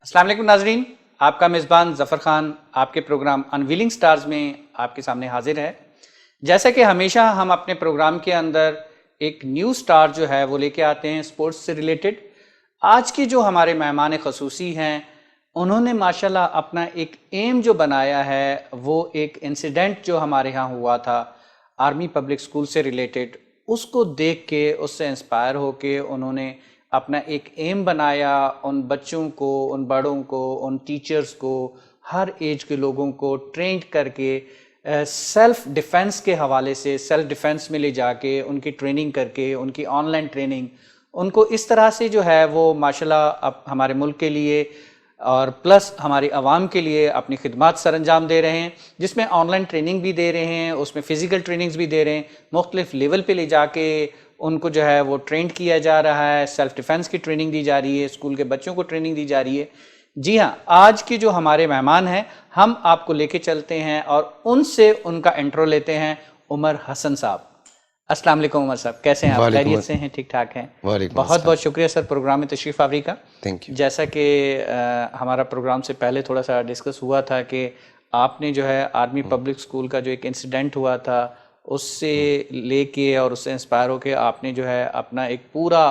السلام علیکم ناظرین، آپ کا میزبان ظفر خان آپ کے پروگرام انویلنگ سٹارز میں آپ کے سامنے حاضر ہے۔ جیسا کہ ہمیشہ ہم اپنے پروگرام کے اندر ایک نیو سٹار جو ہے وہ لے کے آتے ہیں سپورٹس سے ریلیٹڈ۔ آج کے جو ہمارے مہمان خصوصی ہیں انہوں نے ماشاءاللہ اپنا ایک ایم جو بنایا ہے، وہ ایک انسیڈنٹ جو ہمارے ہاں ہوا تھا آرمی پبلک اسکول سے ریلیٹڈ، اس کو دیکھ کے اس سے انسپائر ہو کے انہوں نے اپنا ایک ایم بنایا، ان بچوں کو، ان بڑوں کو، ان ٹیچرز کو، ہر ایج کے لوگوں کو ٹرینڈ کر کے سیلف ڈیفنس کے حوالے سے سیلف ڈیفنس میں لے جا کے ان کی ٹریننگ کر کے، ان کی آن لائن ٹریننگ، ان کو اس طرح سے جو ہے وہ ماشاءاللہ اب ہمارے ملک کے لیے اور پلس ہماری عوام کے لیے اپنی خدمات سر انجام دے رہے ہیں، جس میں آن لائن ٹریننگ بھی دے رہے ہیں، اس میں فزیکل ٹریننگز بھی دے رہے ہیں، مختلف لیول پہ لے جا کے ان کو جو ہے وہ ٹرینڈ کیا جا رہا ہے، سیلف ڈیفنس کی ٹریننگ دی جا رہی ہے، اسکول کے بچوں کو ٹریننگ دی جا رہی ہے۔ جی ہاں، آج کے جو ہمارے مہمان ہیں ہم آپ کو لے کے چلتے ہیں اور ان سے ان کا انٹرو لیتے ہیں۔ عمر حسن صاحب، السلام علیکم عمر صاحب، کیسے ہیں آپ؟ خیریت سے ہیں؟ ٹھیک ٹھاک ہیں؟ بہت بہت شکریہ سر پروگرام میں تشریف آوری کا۔ جیسا کہ ہمارا پروگرام سے پہلے تھوڑا سا ڈسکس ہوا تھا کہ آپ نے جو ہے آرمی پبلک اسکول کا جو ایک انسیڈنٹ ہوا تھا اس سے لے کے اور اس سے انسپائر ہو کے آپ نے جو ہے اپنا ایک پورا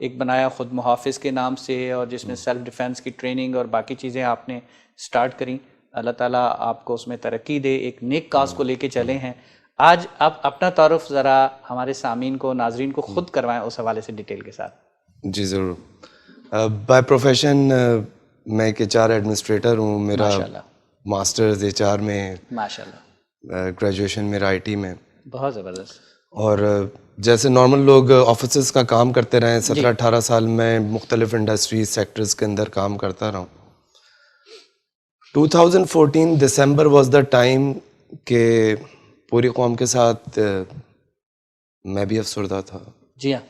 ایک بنایا خود محافظ کے نام سے، اور جس میں سیلف ڈیفنس کی ٹریننگ اور باقی چیزیں آپ نے سٹارٹ کریں۔ اللہ تعالیٰ آپ کو اس میں ترقی دے، ایک نیک کاز کو لے کے چلے ہیں۔ آج آپ اپنا تعارف ذرا ہمارے سامعین کو، ناظرین کو خود کروائیں اس حوالے سے ڈیٹیل کے ساتھ۔ جی ضرور۔ بائی پروفیشن میں ایک ایچ آر ایڈمنسٹریٹر ہوں۔ میرا ماسٹرز ایچ آر میں، ماشاءاللہ، گریجویشن میرا آئی ٹی میں۔ بہت زبردست۔ اور جیسے نارمل لوگ آفیسز کا کام کرتے رہے، 17-18 سال میں مختلف انڈسٹریز سیکٹرز کے اندر کام کرتا رہا ہوں۔ 2014 دسمبر واز دا ٹائم کہ پوری قوم کے ساتھ میں بھی افسردہ تھا۔ جی ہاں،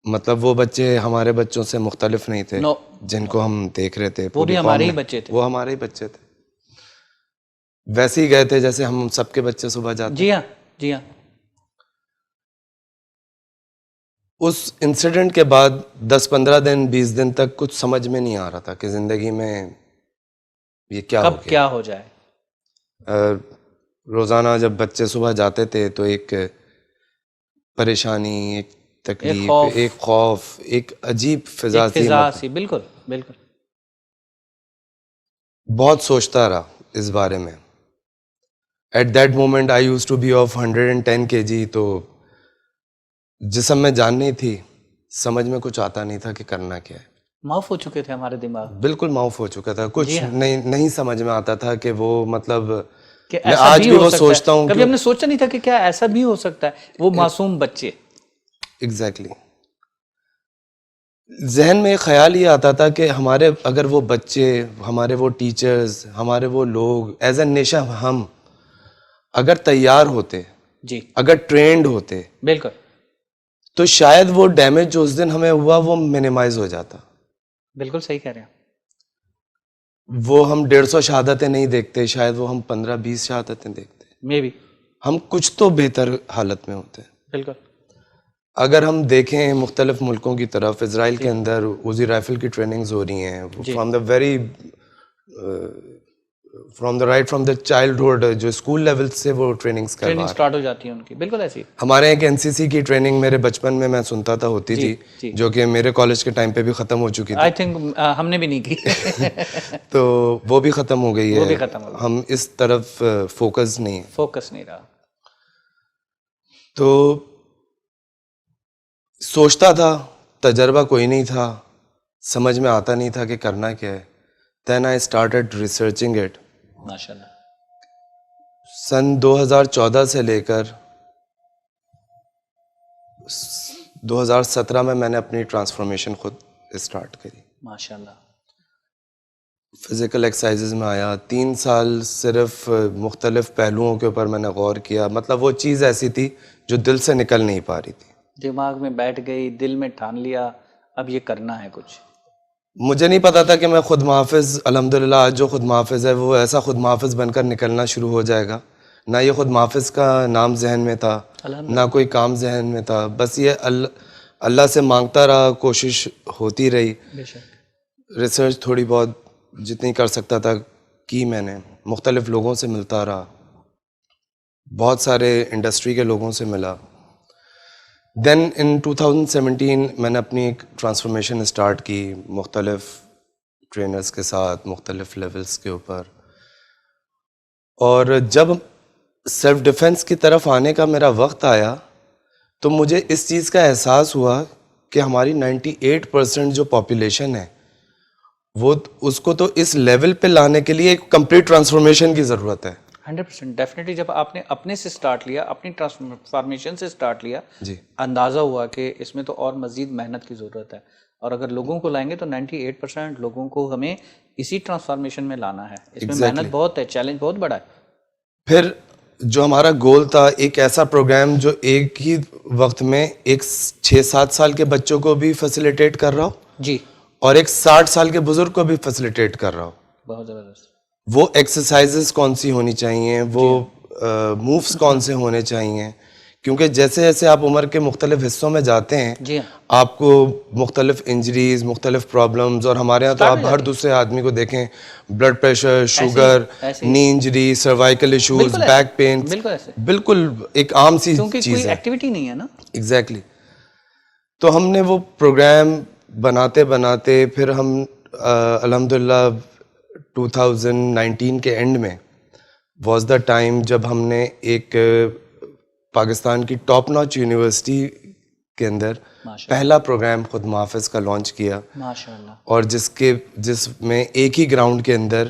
مطلب وہ بچے ہمارے بچوں سے مختلف نہیں تھے جن کو ہم دیکھ رہے تھے، وہ بھی ہمارے ہی بچے تھے، وہ ہمارے ہی بچے تھے، ویسے ہی گئے تھے جیسے ہم سب کے بچے صبح جاتے۔ جی ہاں، جی ہاں۔ اس انسیڈنٹ کے بعد 10-15 دن 20 دن تک کچھ سمجھ میں نہیں آ رہا تھا کہ زندگی میں یہ کیا کب کیا ہو جائے۔ روزانہ جب بچے صبح جاتے تھے تو ایک پریشانی، ایک تکلیف، ایک خوف، ایک عجیب فضا سی۔ بالکل بالکل۔ بہت سوچتا رہا اس بارے میں۔ At that moment I used to be off 110 kg، تو جسم میں جان نہیں تھی، سمجھ میں کچھ آتا نہیں تھا کہ کرنا کیا ہے۔ معاف ہو چکے تھے ہمارے دماغ، بالکل معاف ہو چکا تھا، کچھ نہیں سمجھ میں آتا تھا کہ وہ مطلب کہ میں آج بھی وہ سوچتا ہوں، کبھی ہم نے سوچا نہیں تھا کہ کیا ایسا بھی ہو سکتا ہے، وہ معصوم بچے۔ ایگزیکٹلی۔ ذہن میں ایک خیال یہ آتا تھا کہ ہمارے اگر وہ بچے، ہمارے وہ ٹیچرز، ہمارے وہ لوگ ایز اے نیشن ہم اگر تیار ہوتے، جی، اگر ٹرینڈ ہوتے، بالکل، تو شاید وہ ڈیمیج جو اس دن ہمیں ہوا وہ منیمائز ہو جاتا۔ بالکل صحیح کہہ رہے ہیں۔ وہ ہم 150 شہادتیں نہیں دیکھتے، شاید وہ ہم 15-20 شہادتیں دیکھتے، میں بھی ہم کچھ تو بہتر حالت میں ہوتے۔ بالکل۔ اگر ہم دیکھیں مختلف ملکوں کی طرف، اسرائیل کے اندر عزی رائفل کی ٹریننگز ہو رہی ہیں، فرام دا چائلڈہڈ، جو اسکول لیول سے وہ ٹریننگز ٹریننگ سٹارٹ ہو جاتی ہیں ان کی، بالکل ایسی۔ ہمارے ایک NCC کی ٹریننگ میرے بچپن میں میں سنتا تھا ہوتی تھی، جو کہ میرے کالج کے ٹائم پہ بھی ختم ہو چکی تھی، آئی تھنک ہم نے بھی نہیں کی، تو وہ بھی ختم ہو گئی ہے، وہ بھی ختم ہو گئی، ہم اس طرف فوکس نہیں رہا۔ تو سوچتا تھا، تجربہ کوئی نہیں تھا، سمجھ میں آتا نہیں تھا کہ کرنا کیا ہے۔ Then I started researching it۔ ماشاءاللہ۔ سن 2014 سے لے کر 2017 میں نے اپنی ٹرانسفارمیشن خود اسٹارٹ کری۔ ماشاءاللہ۔ فزیکل ایکسرسائزز میں آیا، 3 سال صرف مختلف پہلوؤں کے اوپر میں نے غور کیا، مطلب وہ چیز ایسی تھی جو دل سے نکل نہیں پا رہی تھی، دماغ میں بیٹھ گئی، دل میں ٹھان لیا اب یہ کرنا ہے کچھ۔ مجھے نہیں پتا تھا کہ میں خود محافظ، الحمدللہ آج جو خود محافظ ہے وہ ایسا خود محافظ بن کر نکلنا شروع ہو جائے گا۔ نہ یہ خود محافظ کا نام ذہن میں تھا، نہ کوئی کام ذہن میں تھا، بس یہ اللہ سے مانگتا رہا، کوشش ہوتی رہی۔ ریسرچ تھوڑی بہت جتنی کر سکتا تھا کی میں نے, مختلف لوگوں سے ملتا رہا, بہت سارے انڈسٹری کے لوگوں سے ملا. دین ان 2017 میں نے اپنی ایک ٹرانسفارمیشن اسٹارٹ کی مختلف ٹرینرز کے ساتھ, مختلف لیولز کے اوپر. اور جب سیلف ڈیفینس کی طرف آنے کا میرا وقت آیا تو مجھے اس چیز کا احساس ہوا کہ ہماری 98% جو پاپولیشن ہے وہ اس کو تو اس لیول پہ لانے کے لیے ایک کمپلیٹ ٹرانسفارمیشن کی ضرورت ہے. 100% ڈیفینیٹلی جب آپ نے اپنے سے سٹارٹ لیا, اپنی ٹرانسفارمیشن سے سٹارٹ لیا, جی اندازہ ہوا کہ اس میں تو اور مزید محنت کی ضرورت ہے. اور اگر لوگوں کو لائیں گے تو 98% لوگوں کو ہمیں اسی ٹرانسفارمیشن میں لانا ہے. اس میں محنت بہت ہے, چیلنج بہت بڑا ہے. پھر جو ہمارا گول تھا, ایک ایسا پروگرام جو ایک ہی وقت میں ایک 6-7 سال کے بچوں کو بھی فیسیلیٹیٹ کر رہا ہو, جی, اور ایک 60 سال کے بزرگ کو بھی فیسیلیٹیٹ کر رہا ہو. بہت زبردست. وہ ایکسرسائزز کون سی ہونی چاہیے, وہ مووز کون سے ہونے چاہیے, کیونکہ جیسے جیسے آپ عمر کے مختلف حصوں میں جاتے ہیں جی ہاں, آپ کو مختلف انجریز, مختلف پرابلمز, اور ہمارے یہاں تو آپ ہر دوسرے آدمی کو دیکھیں, blood pressure, sugar, knee injury, cervical issues, back pain, بالکل ایسے, بالکل ایک عام سی کیونکہ چیز کوئی ہے. ایکٹیویٹی نہیں ہے نا. ایگزیکٹلی. تو ہم نے وہ پروگرام بناتے بناتے پھر ہم الحمدللہ 2019 کے اینڈ میں واز دا ٹائم جب ہم نے ایک پاکستان کی ٹاپ ناچ یونیورسٹی کے اندر پہلا پروگرام خود محافظ کا لانچ کیا, ماشاءاللہ, اور جس میں ایک ہی گراؤنڈ کے اندر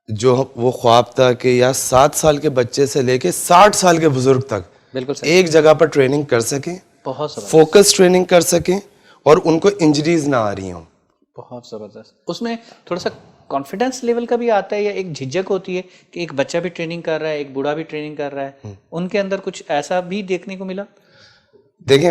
جو وہ خواب تھا کہ یا 7 سال کے بچے سے لے کے 60 سال کے بزرگ تک بالکل ایک جگہ پر ٹریننگ کر سکیں, بہت زبردست, فوکس ٹریننگ کر سکیں, اور ان کو انجریز نہ آ رہی ہوں. بہت زبردست. اس میں تھوڑا سا کانفیڈنس لیول کا بھی آتا ہے, یا ایک جھجک ہوتی ہے کہ ایک بچہ بھی ٹریننگ کر رہا ہے, ایک بوڑھا بھی ٹریننگ کر رہا ہے, ان کے اندر کچھ ایسا بھی دیکھنے کو ملا؟ دیکھیں,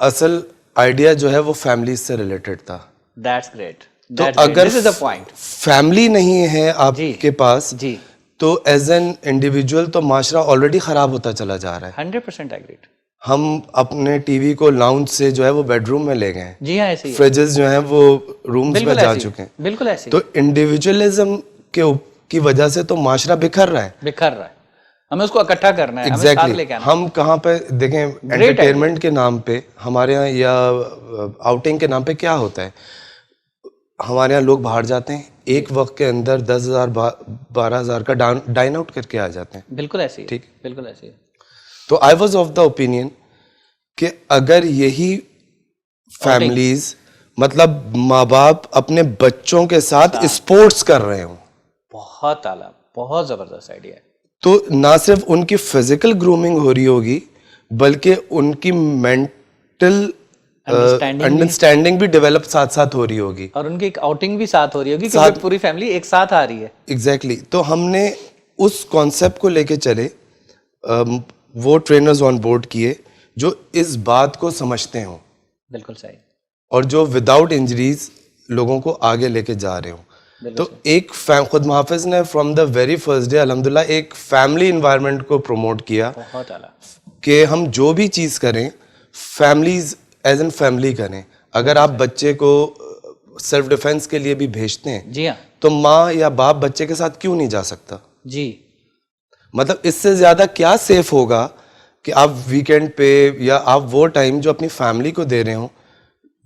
اصل آئیڈیا جو ہے وہ فیملیز سے ریلیٹڈ تھا. That's great. تو اگر فیملی نہیں ہے آپ کے پاس جی, تو ایز این انڈیویجول تو معاشرہ آلریڈی خراب ہوتا چلا جا رہا ہے. 100% ایگریڈ. ہم اپنے ٹی وی کو لاؤنج سے جو ہے وہ بیڈ روم میں لے گئے ہیں. جی ہاں, ایسے ہی, فریجز جو ہیں وہ رومز میں جا چکے ہیں. بالکل ایسے. تو انڈیویجولزم کی وجہ سے تو معاشرہ بکھر رہا ہے, بکھر رہا ہے. ہمیں اس کو اکٹھا کرنا ہے, ہمیں ساتھ لے کے آنا. ہم کہاں پہ دیکھیں, انٹرٹینمنٹ کے نام پہ ہمارے یہاں یا آؤٹنگ کے نام پہ کیا ہوتا ہے, ہمارے یہاں لوگ باہر جاتے ہیں, ایک وقت کے اندر 10,000 12,000 کا ڈائن آؤٹ کر کے آ جاتے ہیں. بالکل ایسے ہی, ٹھیک, بالکل ایسے ہی. تو I was of the opinion کہ اگر یہی فیملیز مطلب ماں باپ اپنے بچوں کے ساتھ اسپورٹس کر رہے ہوں, بہت اعلیٰ, بہت زبردست آئیڈیا ہے. تو نہ صرف ان کی فزیکل گرومنگ ہو رہی ہوگی بلکہ ان کی مینٹل انڈرسٹینڈنگ بھی ڈیولپ ساتھ ساتھ ہو رہی ہوگی, اور ان کی ایک آؤٹنگ بھی ساتھ ہو رہی ہوگی کیونکہ پوری فیملی ایک ساتھ آ رہی ہے. ایگزیکٹلی. تو ہم نے اس کانسیپٹ کو لے کے چلے, وہ ٹرینرز آن بورڈ کیے جو اس بات کو سمجھتے ہوں, بالکل صحیح, اور جو وداؤٹ انجریز لوگوں کو آگے لے کے جا رہے ہوں. تو ایک خود محافظ نے from the very first day الحمدللہ ایک فیملی انوائرمنٹ کو پروموٹ کیا بہت اعلیٰ, کہ ہم جو بھی چیز کریں فیملیز ایز این فیملی کریں. اگر آپ بچے کو سیلف ڈیفینس کے لیے بھی بھیجتے ہیں, جی ہاں, تو ماں یا باپ بچے کے ساتھ کیوں نہیں جا سکتا؟ جی, مطلب اس سے زیادہ کیا سیف ہوگا کہ آپ ویکینڈ پہ یا آپ وہ ٹائم جو اپنی فیملی کو دے رہے ہوں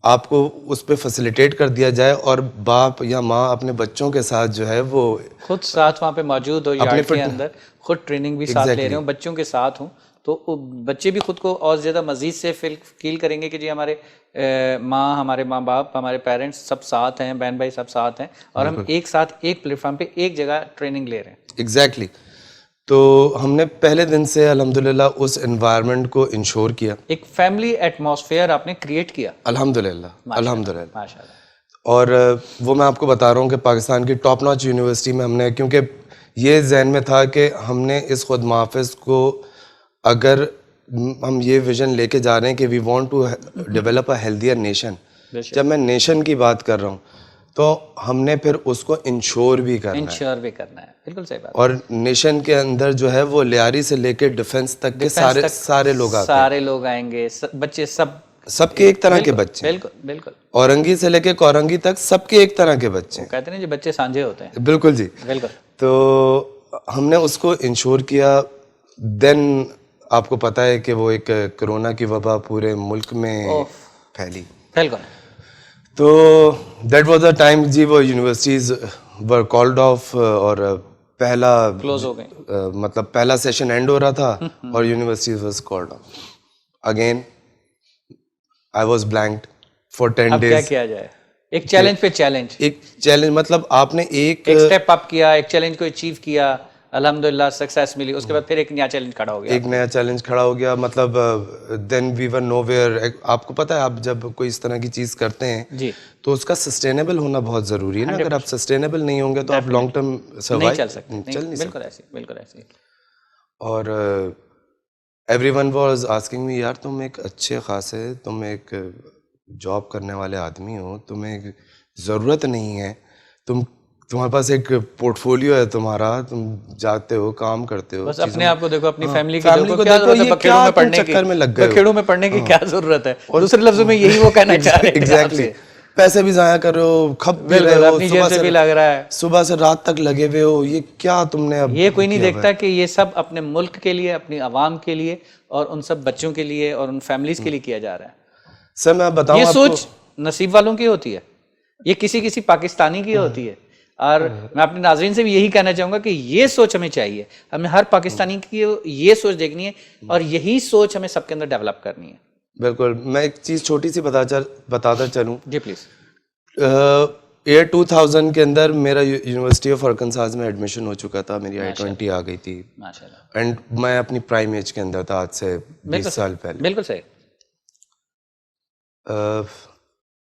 آپ کو اس پہ فیسیلیٹیٹ کر دیا جائے, اور باپ یا ماں اپنے بچوں کے ساتھ جو ہے وہ خود ساتھ وہاں پہ موجود ہو, یارڈ کے اندر خود ٹریننگ بھی ساتھ لے رہے ہوں, بچوں کے ساتھ ہوں, تو بچے بھی خود کو اور زیادہ مزید سے فیل کریں گے کہ جی ہمارے ہمارے ماں باپ, ہمارے پیرنٹس سب ساتھ ہیں, بہن بھائی سب ساتھ ہیں, اور ہم ایک ساتھ ایک پلیٹ فارم پہ ایک جگہ ٹریننگ لے رہے ہیں. ایگزیکٹلی. تو ہم نے پہلے دن سے الحمدللہ اس انوائرمنٹ کو انشور کیا, ایک فیملی ایٹماسفیئر آپ نے کریٹ کیا. الحمدللہ, الحمدللہ. ماشاءاللہ. اور وہ میں آپ کو بتا رہا ہوں کہ پاکستان کی ٹاپ ناچ یونیورسٹی میں ہم نے, کیونکہ یہ ذہن میں تھا کہ ہم نے اس خود محافظ کو, اگر ہم یہ ویژن لے کے جا رہے ہیں کہ we want to develop a healthier nation, جب میں نیشن کی بات کر رہا ہوں تو ہم نے پھر اس کو انشور بھی کرنا ہے. بالکل صحیح بات. اور نیشن کے اندر جو ہے وہ لیاری سے لے کے ڈیفنس تک کے سارے لوگ لوگ آئیں گے, بچے سب سب کے ایک طرح کے بچے ہیں. بالکل بالکل. اورنگی سے لے کے کورنگی تک سب کے ایک طرح کے بچے ہیں. کہتے ہیں جو بچے سانجھے ہوتے ہیں. بالکل جی. بالکل. تو ہم نے اس کو انشور کیا. دین آپ کو پتہ ہے کہ وہ ایک کرونا کی وبا پورے ملک میں پھیلی. بالکل. تو دیٹ واز اے ٹائم جی وہ یونیورسٹیز ور کالڈ آف اور پہلا کلوز ہو گئے. مطلب پہلا سیشن اینڈ ہو رہا تھا اور universities was called off again. I was blanked for 10 اب کیا days. کیا جائے؟ ایک چیلنج پہ چیلنج. ایک چیلنج مطلب آپ نے ایک اسٹیپ اپ کیا, ایک چیلنج کو اچیو کیا, الحمدللہ سکسیس ملی. اس کے بعد پھر ایک نیا چیلنج کھڑا ہو گیا. ایک نیا چیلنج کھڑا ہو گیا. مطلب دین وی ور نو ویئر. آپ کو پتہ ہے آپ جب کوئی اس طرح کی چیز کرتے ہیں جی تو اس کا سسٹینیبل ہونا بہت ضروری ہے نا. اگر آپ سسٹینیبل نہیں ہوں گے تو آپ لانگ ٹرم نہیں چل سکتے. بالکل ایسے بالکل ایسے. اور every one was asking me یار تم ایک اچھے خاصے تم ایک جاب کرنے والے آدمی ہو, تمہیں ضرورت نہیں ہے, تمہارے پاس ایک پورٹ فولیو ہے تمہارا, تم جاتے ہو کام کرتے ہو, بس اپنے آپ کو دیکھو, اپنی فیملی کو فیملی دیکھو, کو کیا دیکھو, ضرورت ہے یہ بکھیڑوں میں پڑھنے کی, چکر میں لگ گئے, بکھیڑوں میں پڑھنے کی کیا ضرورت ہے. دوسرے لفظوں میں یہی وہ کہنا چاہ رہے ہیں. ایگزیکٹلی. پیسے بھی ضائع کر رہے ہو, کھپ بھی رہے ہو, اپنی جیب سے بھی لگ رہا ہے, صبح سے رات تک لگے ہوئے ہو. یہ کیا تم نے اب یہ کوئی نہیں دیکھتا کہ یہ سب اپنے ملک کے لیے, اپنی عوام کے لیے اور ان سب بچوں کے لیے اور ان فیملیز کے لیے کیا جا رہا ہے. سر میں بتاؤں یہ آپ سوچ نصیب والوں کی ہوتی ہے, یہ کسی پاکستانی کی ہوتی ہے. اور میں اپنے ناظرین سے بھی یہی کہنا چاہوں گا کہ یہ سوچ ہمیں چاہیے, ہمیں ہر پاکستانی کی یہ سوچ دیکھنی ہے اور یہی سوچ ہمیں سب کے اندر ڈیولپ کرنی ہے. بالکل. میں ایک چیز چھوٹی سی بتاتا چلوں. جی پلیز. ایئر 2000 کے اندر میرا یونیورسٹی آف ارکنساز میں ایڈمیشن ہو چکا تھا, میری I-20 آ گئی تھی, ماشاءاللہ, اینڈ میں اپنی پرائم ایج کے اندر تھا, آج سے 20 سال پہلے. بالکل صحیح.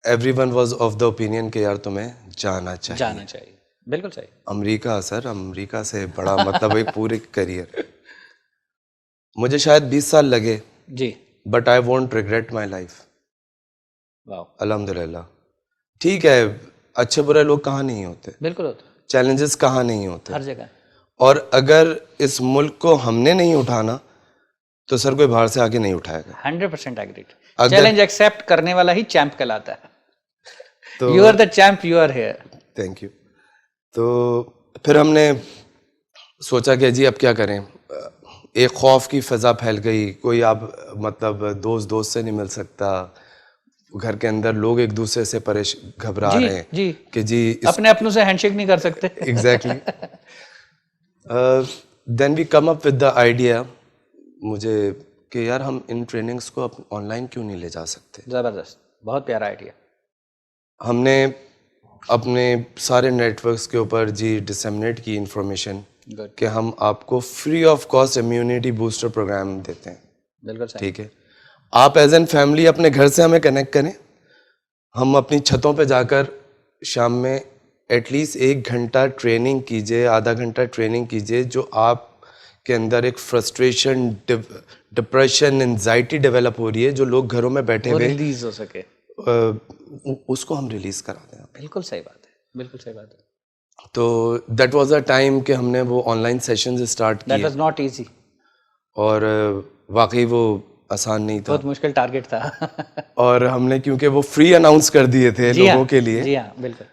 Every one was of the opinion کہ یار تمہیں جانا چاہیے. بالکل صحیح. امریکہ, سر امریکہ سے بڑا مطلب ایک پورے کریئر. مجھے شاید 20 سال لگے جی, but I won't regret my life. Wow, الحمد للہ. ٹھیک ہے, اچھے برے لوگ کہاں نہیں ہوتے, بالکل ہوتا ہے, چیلنجز کہاں نہیں ہوتے, ہر جگہ. اور اگر اس ملک کو ہم نے نہیں اٹھانا تو سر کوئی باہر سے آ کے نہیں اٹھائے گا. 100% ایگریڈ. چیلنج ایکسیپٹ کرنے والا ہی چیمپ کہلاتا ہے. تو you are the champ, you are here. Thank you. تو پھر ہم نے سوچا کہ جی اب کیا کریں. ایک خوف کی فضا پھیل گئی, کوئی اب مطلب دوست سے نہیں مل سکتا, گھر کے اندر لوگ ایک دوسرے سے گھبرا رہے ہیں جی کہ جی اپنے اپنوں سے ہینڈ شیک نہیں کر سکتے. Exactly. Then we come up with the idea مجھے کہ یار ہم ان ٹریننگس کو آن لائن کیوں نہیں لے جا سکتے. زبردست, بہت پیارا آئیڈیا. ہم نے اپنے سارے نیٹ ورکس کے اوپر جی ڈسیمنیٹ کی انفارمیشن کہ ہم آپ کو free of cost immunity booster programme دیتے ہیں. بالکل صحیح. ٹھیک ہے, آپ ایز این فیملی اپنے گھر سے ہمیں کنیکٹ کریں, ہم اپنی چھتوں پہ جا کر شام میں ایٹ لیسٹ 1 گھنٹہ ٹریننگ کیجیے, آدھا گھنٹہ ٹریننگ کیجیے, جو آپ کے اندر ایک فرسٹریشن, ڈپریشن, انزائٹی ڈیولپ ہو رہی ہے, جو لوگ گھروں میں بیٹھے ہوئے ریلیز ہو سکے, اس کو ہم ریلیز کرا دیں. بالکل صحیح بات ہے, بالکل صحیح بات ہے. تو دیٹ واز اے ٹائم کہ ہم نے وہ on line sessions start that کیے, واز ناٹ ایزی, اور واقعی وہ آسان نہیں تھا, بہت مشکل ٹارگیٹ تھا. اور ہم نے کیونکہ وہ فری اناؤنس کر دیے تھے لوگوں کے لیے, جی ہاں بالکل,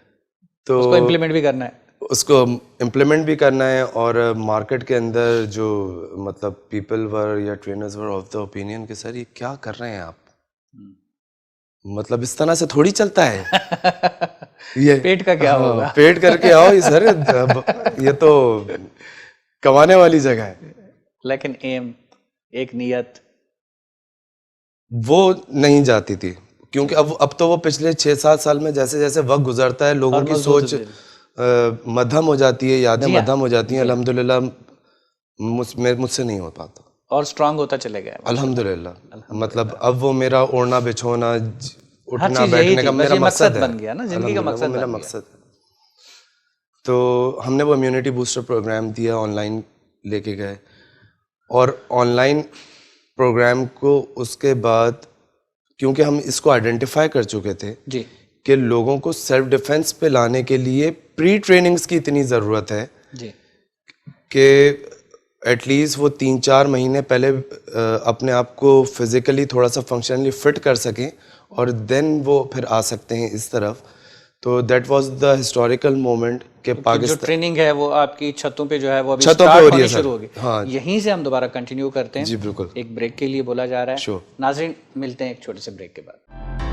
تو اس کو امپلیمنٹ بھی کرنا ہے. اس کو امپلیمنٹ بھی کرنا ہے, اور مارکیٹ کے اندر جو مطلب پیپل ور یا trainers were of the opinion کہ سر یہ کیا کر رہے ہیں آپ, مطلب اس طرح سے تھوڑی چلتا ہے, یہ پیٹ کا کیا ہوگا, پیٹ کر کے آؤ سر, یہ تو کمانے والی جگہ ہے. لیکن ایم, ایک نیت وہ نہیں جاتی تھی, کیونکہ اب تو وہ پچھلے 6-7 سال میں جیسے جیسے وقت گزرتا ہے لوگوں کی سوچ مدھم ہو جاتی ہے, یادیں مدھم ہو جاتی ہیں. الحمد للہ مجھ سے نہیں ہو پاتا, اور اسٹرانگ ہوتا چلے گیا الحمد للہ. مطلب اب وہ میرا اوڑھنا بچھونا اٹھنا بیٹھنے کا میرا مقصد بن گیا نا, زندگی کا مقصد میرا مقصد ہے. تو ہم نے وہ امیونٹی بوسٹر پروگرام دیا, آن لائن لے کے گئے, اور آن لائن پروگرام کو اس کے بعد کیونکہ ہم اس کو آئیڈینٹیفائی کر چکے تھے جی کہ لوگوں کو سیلف ڈیفینس پہ لانے کے لیے پری ٹریننگز کی اتنی ضرورت ہے جی, کہ ایٹ لیسٹ وہ 3-4 مہینے پہلے اپنے آپ کو فزیکلی تھوڑا سا فنکشنلی فٹ کر سکیں اور دین وہ پھر آ سکتے ہیں اس طرف. تو that was the historical moment کہ جو پاکستان ٹریننگ ہے وہ آپ کی چھتوں پہ جو ہے وہ ابھی چھتوں پہ اسٹارٹ ہو رہی ہے ہونی سر. شروع ہوگی. ہاں یہیں سے ہم دوبارہ کنٹینیو کرتے ہیں. جی بالکل. ایک بریک کے لیے بولا جا رہا ہے. Sure. ناظرین ملتے ہیں ایک چھوٹے سے بریک کے بعد.